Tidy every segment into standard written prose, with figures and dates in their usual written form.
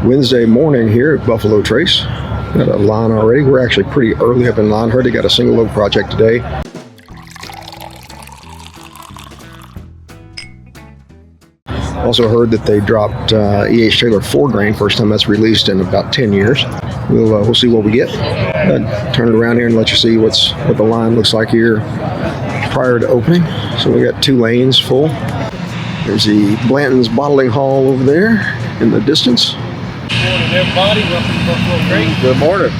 Wednesday morning here at Buffalo Trace. Got a line already. We're actually pretty early up in line. Heard they got a single oak project today. Also heard that they dropped E.H. Taylor 4 grain. First time that's released in about 10 years. We'll see what we get. Turn it around here and let you see what the line looks like here prior to opening. So we got 2 lanes full. There's the Blanton's bottling hall over there in the distance. Good morning, everybody. Welcome to Buffalo Trace. Good morning.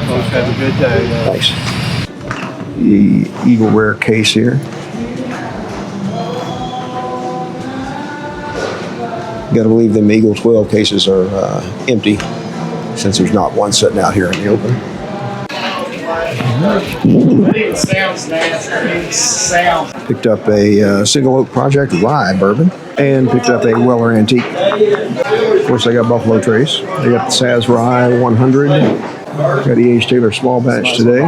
Folks, have a good day. Thanks. The Eagle Rare case here. Got to believe them Eagle 12 cases are empty, since there's not one sitting out here in the open. It sounds nasty. Picked up a Single Oak Project Rye Bourbon, and picked up a Weller Antique. Of course, they got Buffalo Trace. They got the Saz Rye 100. Got E.H. Taylor small batch today,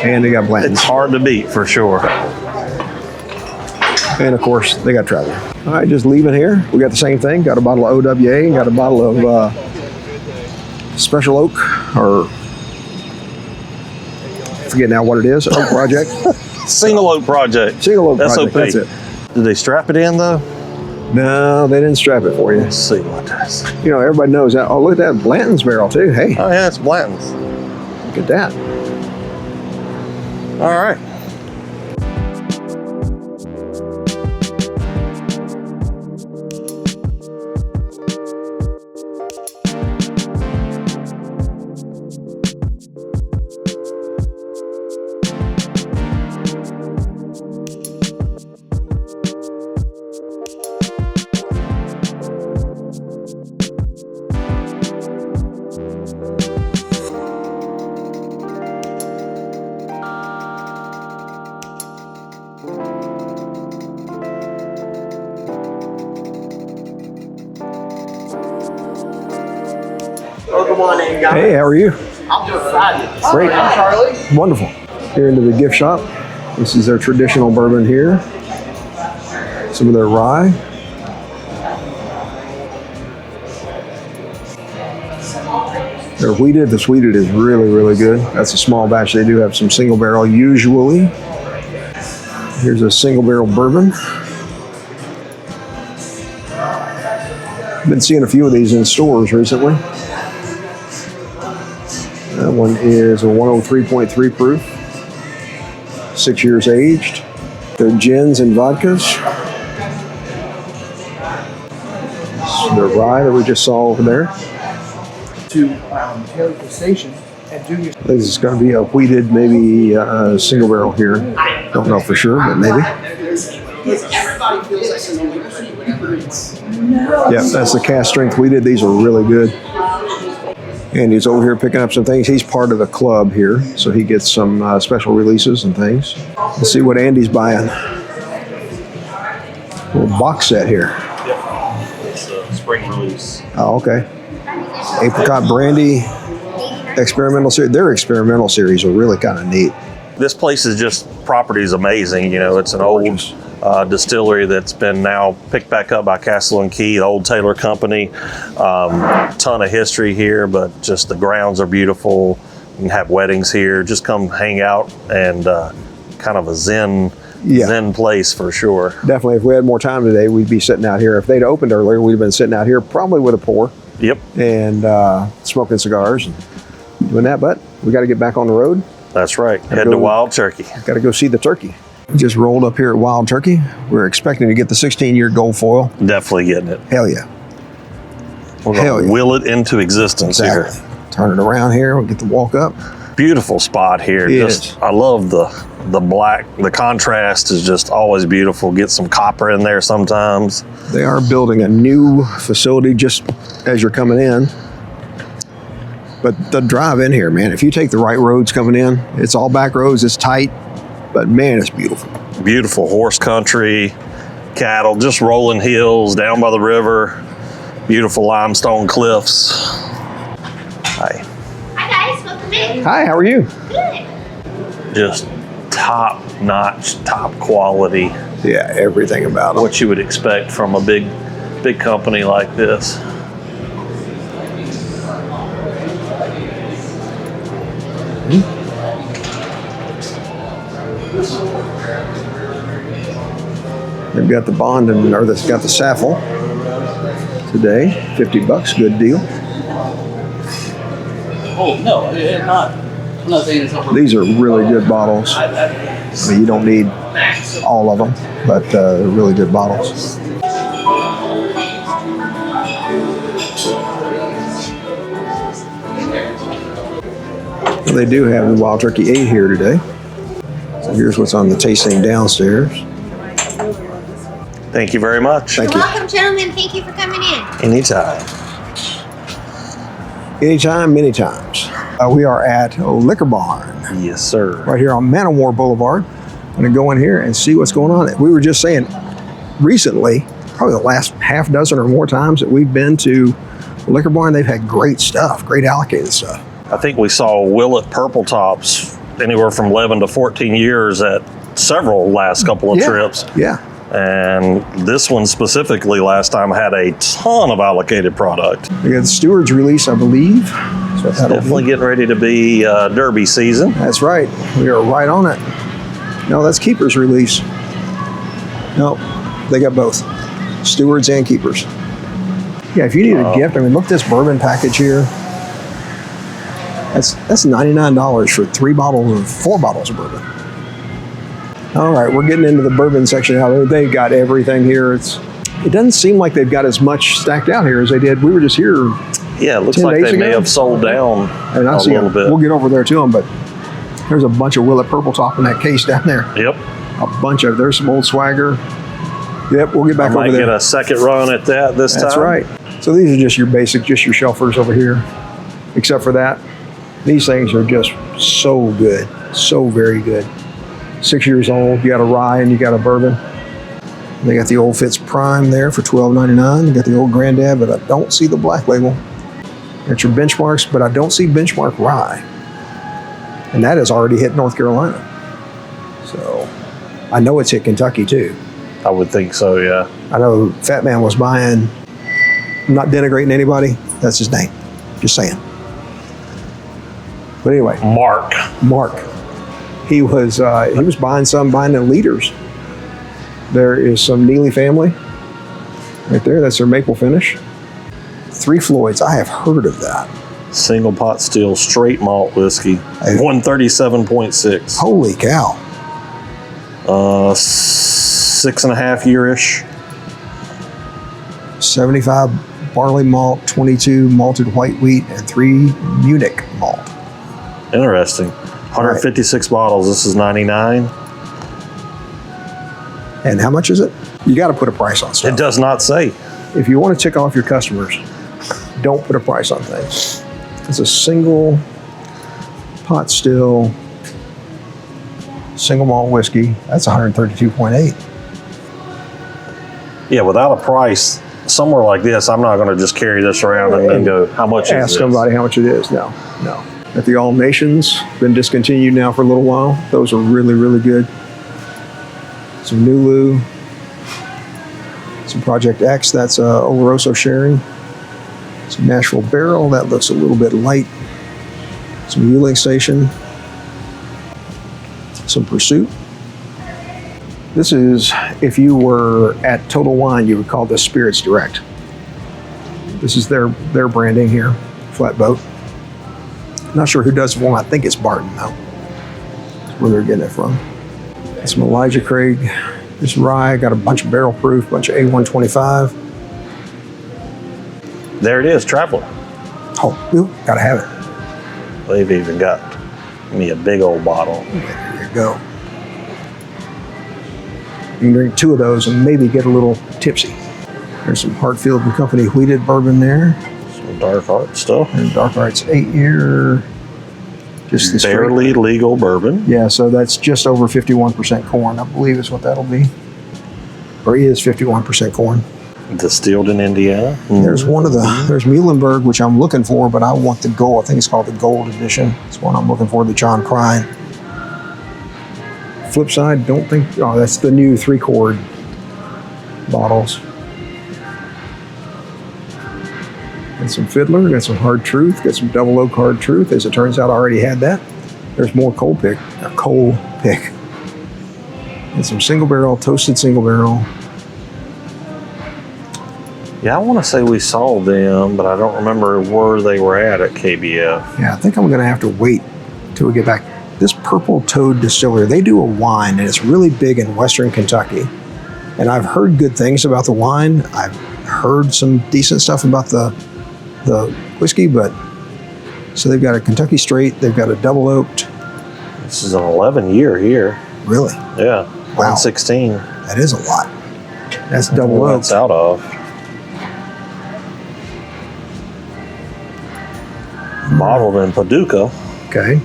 and they got Blanton. It's hard to beat for sure. And of course, they got Traveler. All right, just leaving here. We got the same thing. Got a bottle of OWA, got a bottle of Special Oak, or I forget now what it is. Oak Project. Single Oak Project. Single Oak SOP. Project. That's it. Did they strap it in though? No, they didn't strap it for you. Let's see what does. You know, everybody knows that. Oh, look at that Blanton's barrel too. Hey, Oh yeah, it's Blanton's. look at that. All right. Good morning, guys. Hey, how are you? I'm doing fine. Great. I'm Charlie. Wonderful. Here into the gift shop. This is their traditional bourbon here. Some of their rye. Their wheated. This wheated is really, really good. That's a small batch. They do have some single barrel usually. Here's a single barrel bourbon. Been seeing a few of these in stores recently. That one is a 103.3 proof, 6 years aged. They're gins and vodkas. The rye that we just saw over there. To Taylor the station and do your. This is going to be a wheated, maybe single barrel here. Don't know for sure, but maybe. Everybody feels like it's only whenever it's. Yeah, that's the cast strength wheated. These are really good. Andy's over here picking up some things. He's part of the club here, so he gets some special releases and things. Let's see what Andy's buying. A little box set here. Yep. It's a spring release. Oh, okay. Apricot Brandy experimental series. Their experimental series are really kind of neat. This place is just, property is amazing. You know, it's an old distillery that's been now picked back up by Castle and Key, the old Taylor company. Ton of history here, but just the grounds are beautiful. You can have weddings here. Just come hang out and kind of a zen place for sure. Definitely, if we had more time today, we'd be sitting out here. If they'd opened earlier, we'd have been sitting out here probably with a pour. Yep. And smoking cigars and doing that, but we got to get back on the road. That's right. Head to Wild Turkey. Got to go see the turkey. We just rolled up here at Wild Turkey. We're expecting to get the 16-year gold foil. Definitely getting it. Hell yeah. We're going to will it into existence here. Turn it around here. We'll get the walk up. Beautiful spot here. I love the black. The contrast is just always beautiful. Get some copper in there sometimes. They are building a new facility just as you're coming in. But the drive in here, man, if you take the right roads coming in, it's all back roads, it's tight, but man, it's beautiful. Beautiful horse country, cattle, just rolling hills down by the river, beautiful limestone cliffs. Hi. Hi guys, welcome in. Hi, how are you? Good. Just top notch, top quality. Yeah, everything about it. What you would expect from a big company like this. They've got the bond or they've got the Saffel today, $50, good deal. Oh, no, it's not. I'm not saying it's not. These are really good bottles. I mean, you don't need all of them, but they're really good bottles. They do have the Wild Turkey 8 here today. So here's what's on the tasting downstairs. Thank you very much. Thank You're you. welcome, gentlemen. Thank you for coming in. Anytime. Anytime, many times. We are at Liquor Barn, Yes, sir. right here on Manowar Boulevard. I'm going to go in here and see what's going on. We were just saying recently, probably the last half dozen or more times that we've been to Liquor Barn, they've had great stuff, great allocated stuff. I think we saw Willet Purple Tops anywhere from 11 to 14 years at several last couple of trips. Yeah. And this one specifically last time had a ton of allocated product. We got the Stewards release, I believe. So that'll Definitely be- getting ready to be Derby season. That's right. We are right on it. No, that's Keepers release. No, they got both. Stewards and Keepers. Yeah, if you need a gift, I mean, look at this bourbon package here. That's $99 for 4 bottles of bourbon. All right, we're getting into the bourbon section now. They've got everything here. It doesn't seem like they've got as much stacked out here as they did. We were just here, Yeah, it looks 10 like days they may ago? have sold down and I a see little bit. We'll get over there to them, but there's a bunch of Willet Purple Top in that case down there. Yep. A bunch of, there's some old swagger. Yep, we'll get back I might over there. get a second run at that this That's time. right. So these are just your basic, just your shelfers over here. Except for that, these things are just so good, so very good. 6 years old, you got a rye and you got a bourbon. They got the Old Fitz Prime there for $12.99. You got the Old Granddad, but I don't see the black label. Got your Benchmarks, but I don't see Benchmark Rye. And that has already hit North Carolina. So I know it's hit Kentucky too. I would think so, yeah. I know Fat Man was buying, I'm not denigrating anybody, that's his name. Just saying. But anyway, Mark. he was buying the leaders. There is some Neely family right there. That's their maple finish. Three Floyds. I have heard of that. Single pot still straight malt whiskey. 137.6. Holy cow. 6.5 year-ish. 75 barley malt, 22 malted white wheat, and 3 Munich malt. Interesting. 156 bottles. This is 99. And how much is it? You got to put a price on stuff. It does not say. If you want to tick off your customers, don't put a price on things. It's a single pot still, single malt whiskey. That's 132.8. Yeah, without a price, somewhere like this, I'm not going to just carry this around and then go, how much is Ask this? somebody how much it is. No. At the All Nations, been discontinued now for a little while. Those are really, really good. Some Nulu, some Project X, that's Oloroso sherry. Some Nashville Barrel, that looks a little bit light. Some Yuling Station. Some Pursuit. This is, if you were at Total Wine, you would call this Spirits Direct. This is their branding here, Flatboat. Not sure who does it for them. I think it's Barton, though. That's where they're getting it from. Some Elijah Craig. This rye, got a bunch of barrel proof, bunch of A125. There it is, Traveler. Oh, ooh, gotta have it. They've even got me a big old bottle. There you go. You can drink 2 of those and maybe get a little tipsy. There's some Hartfield and Company wheated bourbon there. Some Dark Art stuff. And Dark Art's 8-year. Just the straight. Barely legal bourbon. Yeah, so that's just over 51% corn, I believe is what that'll be. Or is 51% corn. Distilled in Indiana. There's one of there's Muhlenberg, which I'm looking for, but I want the gold. I think it's called the gold edition. It's one I'm looking for, the John Prine. Flip side, don't think, oh, that's the new 3-quart bottles. Got some Fiddler, got some Hard Truth, got some Double Oak Hard Truth. As it turns out, I already had that. There's more coal pick. And some single barrel, toasted single barrel. Yeah, I want to say we saw them, but I don't remember where they were at KBF. Yeah, I think I'm going to have to wait till we get back. This Purple Toad Distillery, they do a wine, and it's really big in Western Kentucky. And I've heard good things about the wine. I've heard some decent stuff about the whiskey, but so they've got a Kentucky Straight, they've got a double oaked. This is an 11-year here. Really? Yeah. Wow. 116. That is a lot. That's double What oaked. it's out of. Bottled in Paducah. Okay.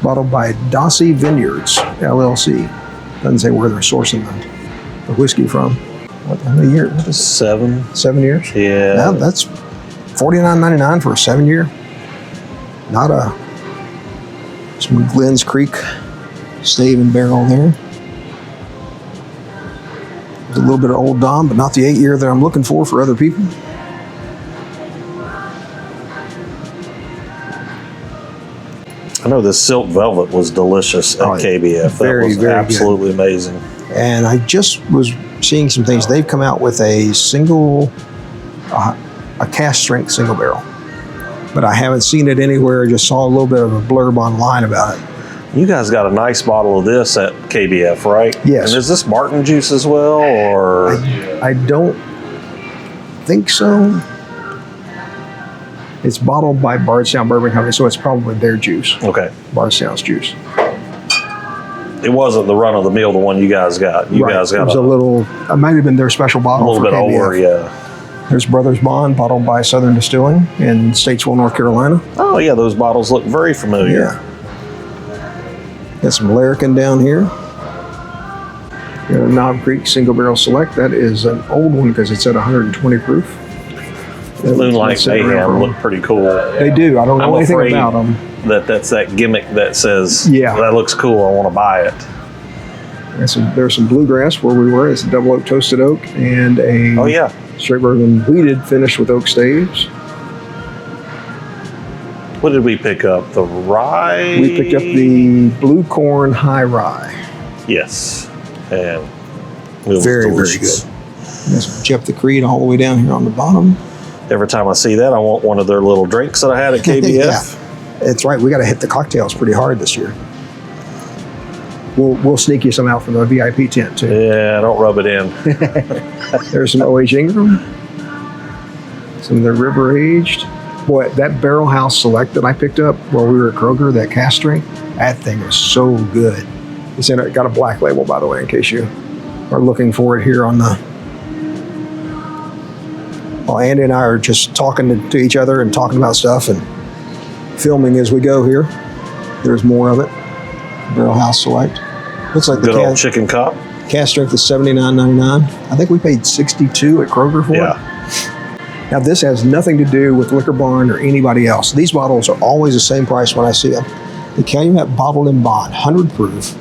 Bottled by Dossie Vineyards, LLC. Doesn't say where they're sourcing the whiskey from. How many years? 7. 7 years? Yeah. Now that's $49.99 for a 7-year. Not some Glens Creek stave and barrel there. There's a little bit of Old Dom, but not the 8-year that I'm looking for other people. I know this Silk Velvet was delicious at KBF. That was absolutely amazing. And I just was seeing some things. They've come out with a cast strength single barrel, but I haven't seen it anywhere. I just saw a little bit of a blurb online about it. You guys got a nice bottle of this at KBF, right? Yes. And is this Martin juice as well, or? I don't think so. It's bottled by Bardstown Bourbon Company, so it's probably their juice. Okay. Bardstown's juice. It wasn't the run of the mill, the one you guys got. You guys got it was a little. It might have been their special bottle. A little bit KBF. older, yeah. There's Brothers Bond, bottled by Southern Distilling in Statesville, North Carolina. Oh yeah, those bottles look very familiar. Yeah. Got some Larrikin down here. Got a Knob Creek Single Barrel Select. That is an old one because it's at 120 proof. Moonlight Mayhem look pretty cool. They do. I don't know anything about them. That's that gimmick that says, yeah, that looks cool, I want to buy it. There's some Bluegrass where we were. It's a double oak toasted oak and a straight bourbon wheated finished with oak staves. What did we pick up? The rye? We picked up the Blue Corn High Rye. Yes. And it was very good. There's Jeff the Creed all the way down here on the bottom. Every time I see that, I want one of their little drinks that I had at KBF. Yeah, that's right. We got to hit the cocktails pretty hard this year. We'll sneak you some out from the VIP tent too. Yeah, don't rub it in. There's some O.H. Ingram. Some of the river aged. Boy, that Barrel House Select that I picked up while we were at Kroger, that cast strength, that thing was so good. It's got a black label, by the way, in case you are looking for it here on the. Well, Andy and I are just talking to each other and talking about stuff and filming as we go here. There's more of it. Barrel House Select. Looks like good old chicken cup. Cast strength is $79.99. I think we paid $62 at Kroger for it. Now this has nothing to do with Liquor Barn or anybody else. These bottles are always the same price when I see them. The Calumet Bottled in Bond, 100 proof.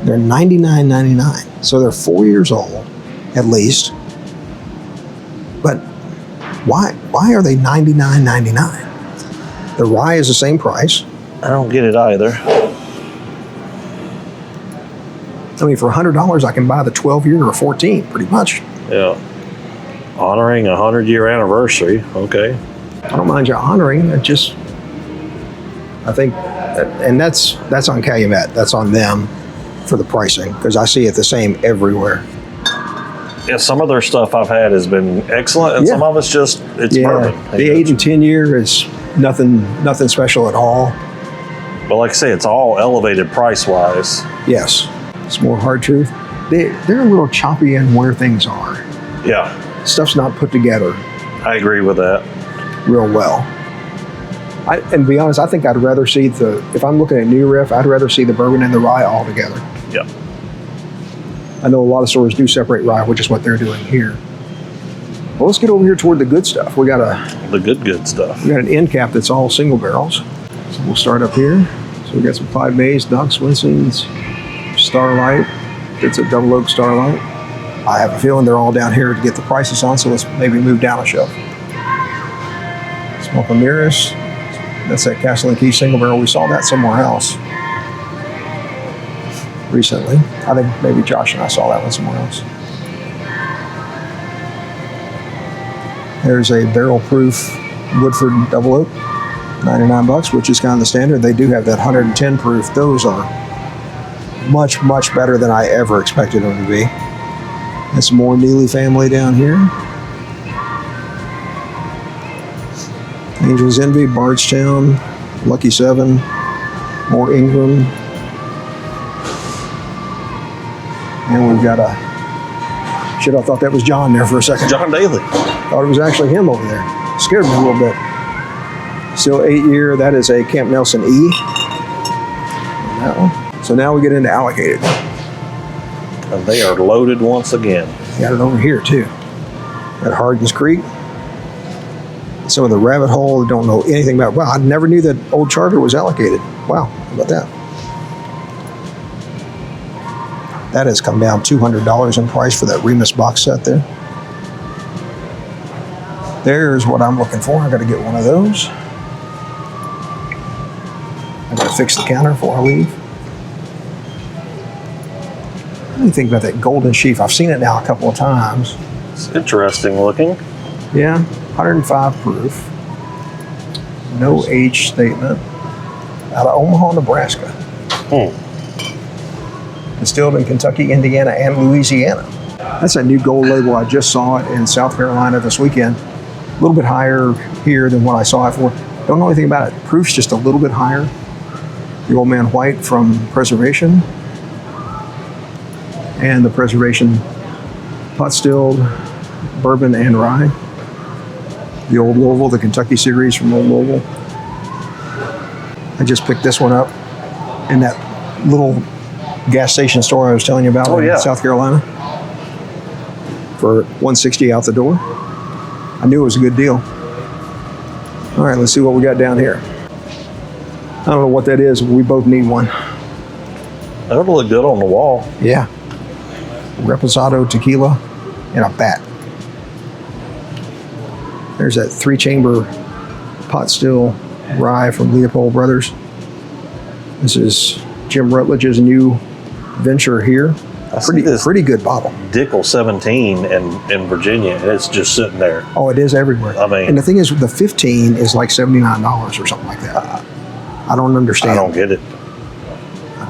They're $99.99. So they're 4 years old, at least. But why are they $99.99? The rye is the same price. I don't get it either. I mean, for $100, I can buy the 12-year or 14, pretty much. Yeah. Honoring a 100-year anniversary. Okay. I don't mind you honoring. I think, and that's on Calumet. That's on them for the pricing because I see it the same everywhere. Yeah, some of their stuff I've had has been excellent, and some of it's bourbon. The 8 and 10 year is nothing special at all. But like I say, it's all elevated price-wise. Yes, it's more hard truth. They're a little choppy in where things are. Yeah. Stuff's not put together. I agree with that. Real well. And to be honest, I think I'd rather see if I'm looking at new riff, I'd rather see the bourbon and the rye all together. Yeah. I know a lot of stores do separate rye, which is what they're doing here. Well, let's get over here toward the good stuff. We got the good stuff. We got an end cap that's all single barrels. So we'll start up here. So we got some 5 Mays, Doc Swinson's, Starlight. It's a double oak Starlight. I have a feeling they're all down here to get the prices on, so let's maybe move down a shelf. Smoke Ramirez, That's that Castle and Key single barrel. We saw that somewhere else recently. I think maybe Josh and I saw that one somewhere else. There's a barrel proof Woodford Double Oak, $99, which is kind of the standard. They do have that 110 proof. Those are much, much better than I ever expected them to be. And some more Neely family down here. Angel's Envy, Bardstown, Lucky 7, more Ingram. And we've got a, shit, I thought that was John there for a second. John Daly. Thought it was actually him over there. Scared me a little bit. Still 8-year, that is a Camp Nelson E. That one. So now we get into allocated. And they are loaded once again. Got it over here too. At Hardin's Creek. Some of the rabbit hole, don't know anything about. Wow, I never knew that Old Charter was allocated. Wow, how about that? That has come down $200 in price for that Remus box set there. There's what I'm looking for. I got to get one of those. I got to fix the counter before I leave. What do you think about that golden sheaf? I've seen it now a couple of times. It's interesting looking. Yeah, 105 proof. No age statement. Out of Omaha, Nebraska. Distilled in Kentucky, Indiana, and Louisiana. That's a new gold label. I just saw it in South Carolina this weekend. A little bit higher here than what I saw it for. Don't know anything about it. Proof's just a little bit higher. The Old Man White from Preservation. And the Preservation pot stilled bourbon and rye. The Old Louisville, the Kentucky series from Old Louisville. I just picked this one up in that little gas station store I was telling you about in South Carolina for $160 out the door. I knew it was a good deal. All right, let's see what we got down here. I don't know what that is, but we both need one. That'll look good on the wall. Yeah. Reposado tequila and a bat. There's that 3-chamber pot still rye from Leopold Brothers. This is Jim Rutledge's new venture here. Pretty good bottle. Dickel 17 in Virginia, and it's just sitting there. Oh, it is everywhere. I mean, and the thing is, the 15 is like $79 or something like that. I don't understand. I don't get it.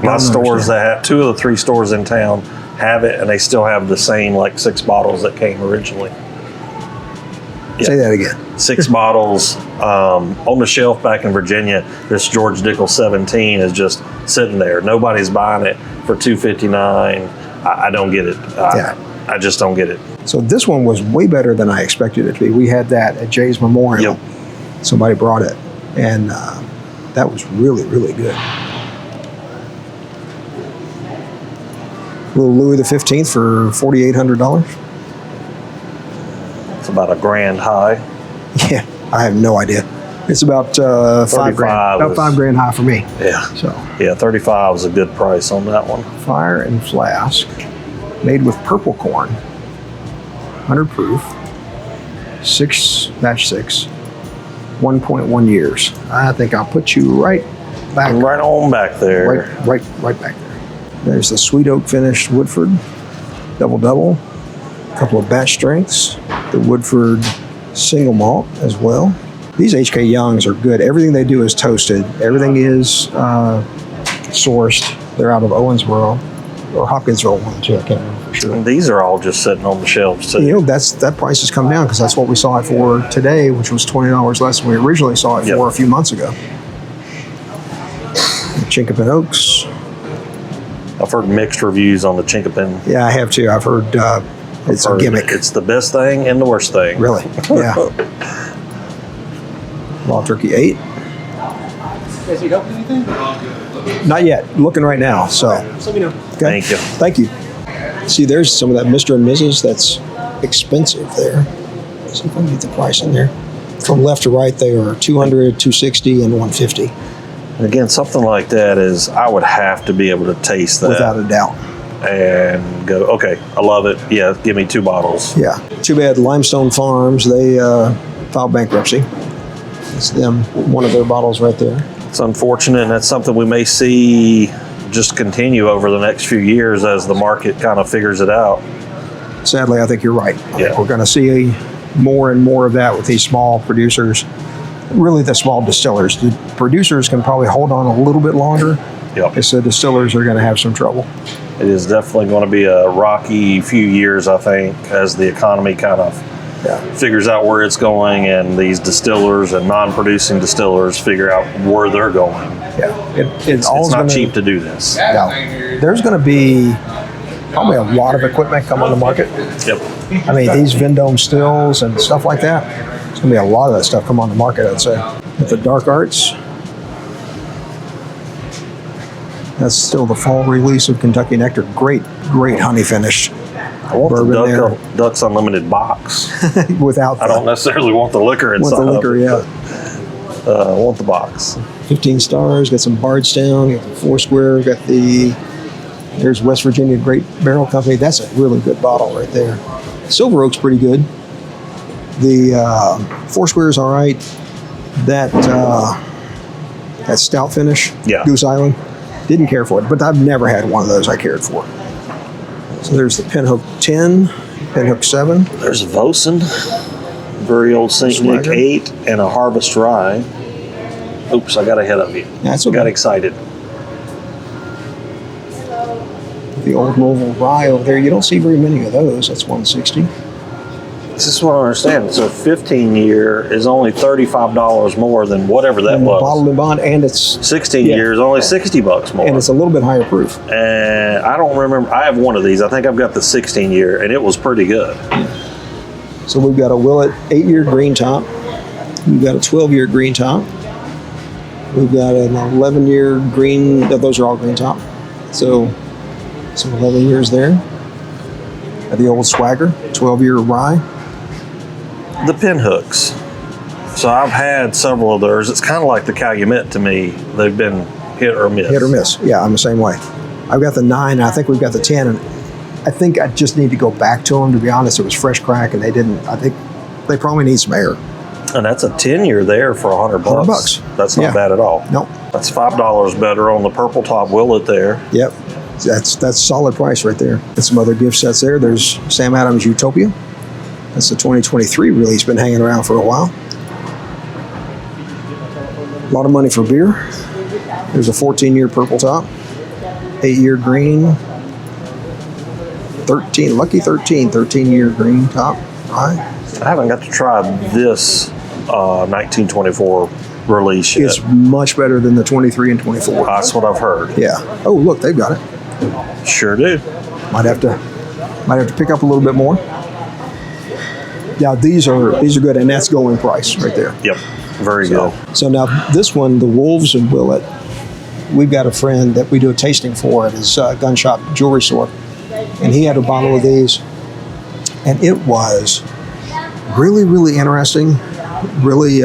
My stores that have 2 of the 3 stores in town have it, and they still have the same like 6 bottles that came originally. Say that again. 6 bottles on the shelf back in Virginia. This George Dickel 17 is just sitting there. Nobody's buying it for $2.59. I don't get it. I just don't get it. So this one was way better than I expected it to be. We had that at Jay's Memorial. Yep. Somebody brought it, and that was really, really good. Little Louis the 15th for $4,800. It's about $1,000 high. Yeah, I have no idea. It's about $5,000. About $5,000 high for me. Yeah. So yeah, 35 was a good price on that one. Fire and Flask, made with purple corn, 100 proof, batch 6, 1.1 years. I think I'll put you right back. Right on back there. Right back there. There's the Sweet Oak finished Woodford, double, a couple of batch strengths, the Woodford single malt as well. These HK Youngs are good. Everything they do is toasted. Everything is sourced. They're out of Owensboro or Hopkinsville, one or two. I can't remember for sure. And these are all just sitting on the shelves too. You know, that price has come down because that's what we saw it for today, which was $20 less than we originally saw it for a few months ago. Chinkapin Oaks. I've heard mixed reviews on the Chinkapin. Yeah, I have too. I've heard it's a gimmick. It's the best thing and the worst thing. Really? Yeah. Raw Turkey 8. Guys need help with anything? Not yet. Looking right now. So. Just let me know. Okay. Thank you. Thank you. See, there's some of that Mr. and Mrs. that's expensive there. Let's see if I can get the price in there. From left to right, they are $200, $260, and $150. And again, something like that is, I would have to be able to taste that. Without a doubt. And go, okay, I love it. Yeah, give me 2 bottles. Yeah. Too bad Limestone Farms, they filed bankruptcy. It's them, one of their bottles right there. It's unfortunate, and that's something we may see just continue over the next few years as the market kind of figures it out. Sadly, I think you're right. Yeah. We're going to see more and more of that with these small producers, really the small distillers. The producers can probably hold on a little bit longer. Yep. It's the distillers are going to have some trouble. It is definitely going to be a rocky few years, I think, as the economy kind of figures out where it's going, and these distillers and non-producing distillers figure out where they're going. Yeah, It's not cheap to do this. No. There's going to be probably a lot of equipment come on the market. Yep. I mean, these Vendome stills and stuff like that, there's going to be a lot of that stuff come on the market, I'd say. With the Dark Arts, that's still the fall release of Kentucky Nectar. Great honey finish. I want Bourbon the Ducks Unlimited box. Without I don't necessarily want the liquor inside. Want the liquor, of it, but, I want the box. 15 stars, got some Bardstown, got the Foursquare, got there's West Virginia Great Barrel Company. That's a really good bottle right there. Silver Oak's pretty good. The Foursquare's all right. That stout finish, Goose Island, didn't care for it, but I've never had one of those I cared for. So there's the Pinhook 10, Pinhook 7. There's a Vosen, very old St. Nick 8, and a Harvest Rye. Oops, I got ahead of you. That's okay. Got excited. The Old Louisville Rye over there, you don't see very many of those. That's 160. This is what I understand. So 15-year is only $35 more than whatever that was. Bottled in bond, and it's 16 years, only $60 more. And it's a little bit higher proof. And I don't remember. I have one of these. I think I've got the 16-year, and it was pretty good. So we've got a Willet 8-year green top. We've got a 12-year green top. We've got an 11-year green. Those are all green top. So 11 years there. The Old Swagger, 12-year rye. The Pinhooks. So I've had several of theirs. It's kind of like the Calumet to me. They've been hit or miss. Hit or miss. Yeah, I'm the same way. I've got the 9, and I think we've got the 10, and I think I just need to go back to them. To be honest, it was fresh crack, and they didn't. I think they probably need some air. And that's a 10-year there for $100. $100. That's not bad at all. Nope. That's $5 better on the purple top Willet there. Yep. That's solid price right there. And some other gift sets there. There's Sam Adams Utopia. That's the 2023 release. Been hanging around for a while. A lot of money for beer. There's a 14-year purple top, 8-year green, 13-year green top. Right. I haven't got to try this 1924 release yet. It's much better than the 23 and 24. That's what I've heard. Yeah. Oh, look, they've got it. Sure do. Might have to pick up a little bit more. Yeah, these are good, and that's going price right there. Yep. Very good. So now this one, the Wolves and Willet, we've got a friend that we do a tasting for at his gun shop jewelry store, and he had a bottle of these, and it was really, really interesting, really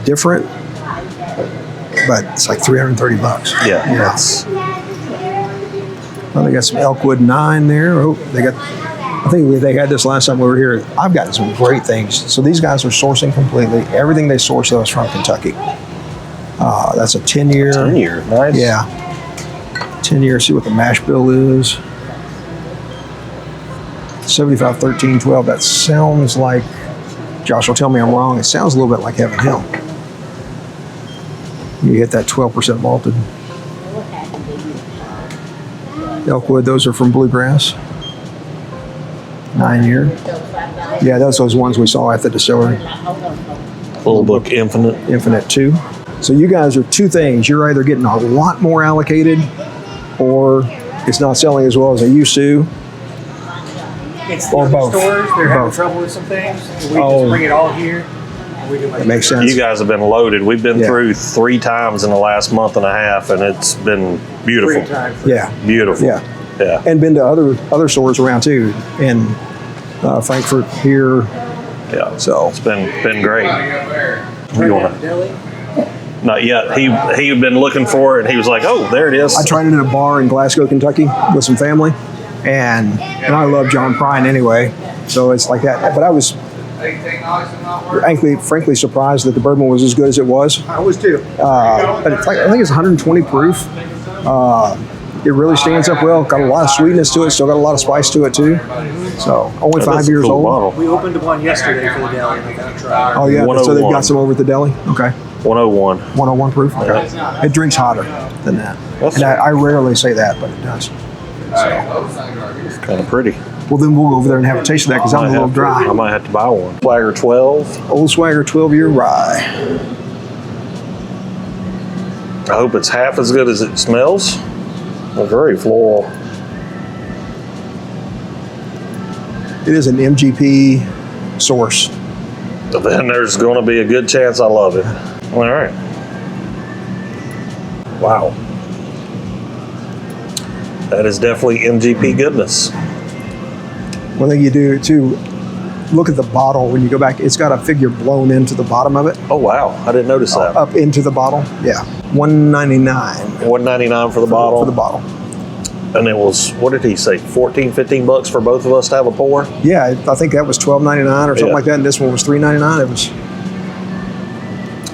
different, but it's like $330. Yeah. That's Well, they got some Elkwood 9 there. Oh, I think they had this last time we were here. I've gotten some great things. So these guys are sourcing completely. Everything they source though is from Kentucky. That's a 10-year. 10-year, nice. Yeah. 10-year, see what the mash bill is. 75, 13, 12. That sounds like, Josh will tell me I'm wrong, it sounds a little bit like Heaven Hill. You get that 12% malted. Elkwood, those are from Bluegrass. 9-year. Yeah, those ones we saw at the distillery. Little Book Infinite 2. So you guys are two things. You're either getting a lot more allocated, or it's not selling as well as they used to. It's Or the both. stores. They're having Both. trouble with some things. We just bring it all here. And we do like That makes sense. You guys have been loaded. We've been through 3 times in the last month and a half, and it's been beautiful. 3 times. Yeah. Beautiful. Yeah. Yeah. And been to other stores around too, in Frankfurt here. Yeah. So It's been great. Right You now, wanna- deli. Not yet. He had been looking for it, and he was like, "Oh, there it is." I tried it at a bar in Glasgow, Kentucky, with some family, and I love John Prine anyway, so it's like that. But I was frankly surprised that the bourbon was as good as it was. I was too. But it's like, I think it's 120 proof. It really stands up well. Got a lot of sweetness to it. Still got a lot of spice to it too. So only 5 years old. Bottle. We opened one yesterday for the deli and I got to try. Oh yeah, so they've 101. got some over at the deli. Okay, 101. 101 proof. Okay. It drinks hotter than that. That's- And I rarely say that, but it does. It's kind of pretty. Well, then we'll go over there and have a taste of that because I'm a little I dry. might have to buy one. Swagger 12. Old Swagger 12-year rye. I hope it's half as good as it smells. Well, very floral. It is an MGP source. But then there's going to be a good chance I love it. All right. Wow. That is definitely MGP goodness. One thing you do too, look at the bottle when you go back. It's got a figure blown into the bottom of it, Oh, wow. I didn't notice that. up into the bottle. Yeah, $1.99 $1.99 for the bottle. for the bottle. And it was, what did he say, 14, 15 bucks for both of us to have a pour? Yeah, I think that was $12.99 or something Yeah. like that, and this one was $3.99. It was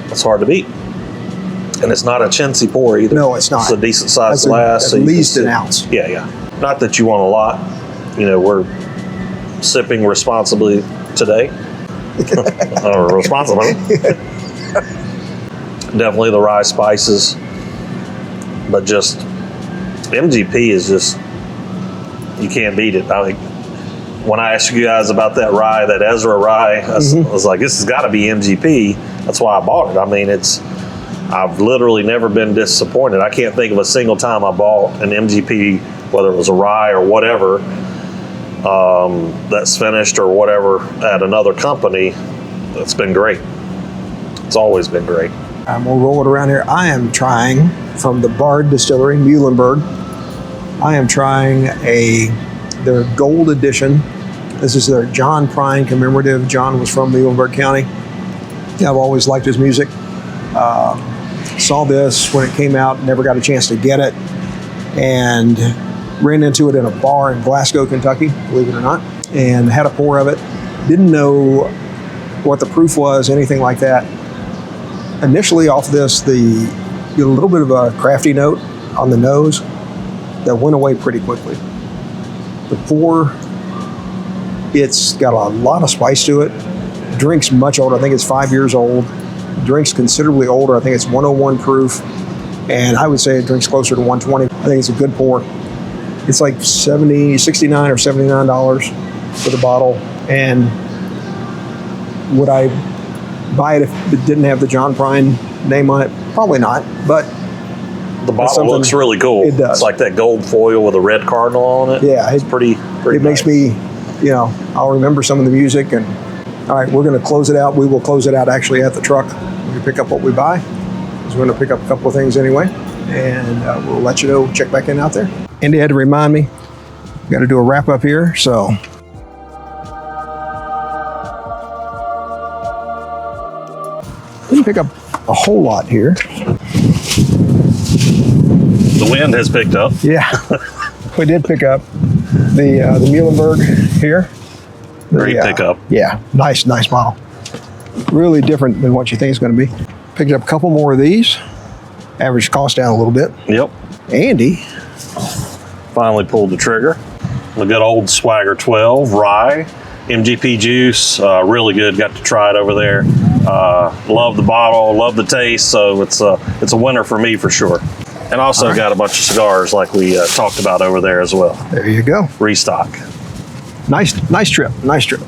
That's hard to beat. And it's not a chintzy pour either. No, it's not. It's a decent sized That's glass. at so you can least an sip- ounce. Yeah, yeah. Not that you want a lot. You know, we're sipping responsibly today. Responsibly. Definitely the rye spices. But just, MGP is just, you can't beat it. I mean, when I asked you guys about that rye, that Ezra rye, I was like, this has got to be MGP. That's why I bought it. I mean, I've literally never been disappointed. I can't think of a single time I bought an MGP, whether it was a rye or whatever, that's finished or whatever at another company. That's been great. It's always been great. We'll roll it around here. I am trying from the Bard Distillery, Muhlenberg. I am trying their gold edition. This is their John Prine commemorative. John was from Muhlenberg County. I've always liked his music. Saw this when it came out, never got a chance to get it, and ran into it in a bar in Glasgow, Kentucky, believe it or not, and had a pour of it. Didn't know what the proof was, anything like that. Initially off this, you get a little bit of a crafty note on the nose that went away pretty quickly. The pour, it's got a lot of spice to it. Drink's much older. I think it's 5 years old. Drink's considerably older. I think it's 101 proof, and I would say it drinks closer to 120. I think it's a good pour. It's like $69 or $79 for the bottle. And would I buy it if it didn't have the John Prine name on it? Probably not, but The bottle looks really cool. It does. It's like that gold foil with a red cardinal on it. Yeah, it's pretty it makes nice. me, I'll remember some of the music. And all right, we're going to close it out. We will close it out actually at the truck. We pick up what we buy. So we're going to pick up a couple of things anyway, and we'll let you know. Check back in out there. Andy had to remind me. Got to do a wrap up here, so. Didn't pick up a whole lot here. The wind has picked up. Yeah, we did pick up the Muhlenberg here. Great pickup. Yeah, nice bottle. Really different than what you think it's going to be. Picked up a couple more of these. Average cost down a little bit. Yep. Andy. Finally pulled the trigger. The good old Swagger 12 rye. MGP juice. Really good. Got to try it over there. Love the bottle. Love the taste. So it's a winner for me for sure. And also got a bunch of cigars like we talked about over there as well. There you go. Restock. Nice trip. Nice trip.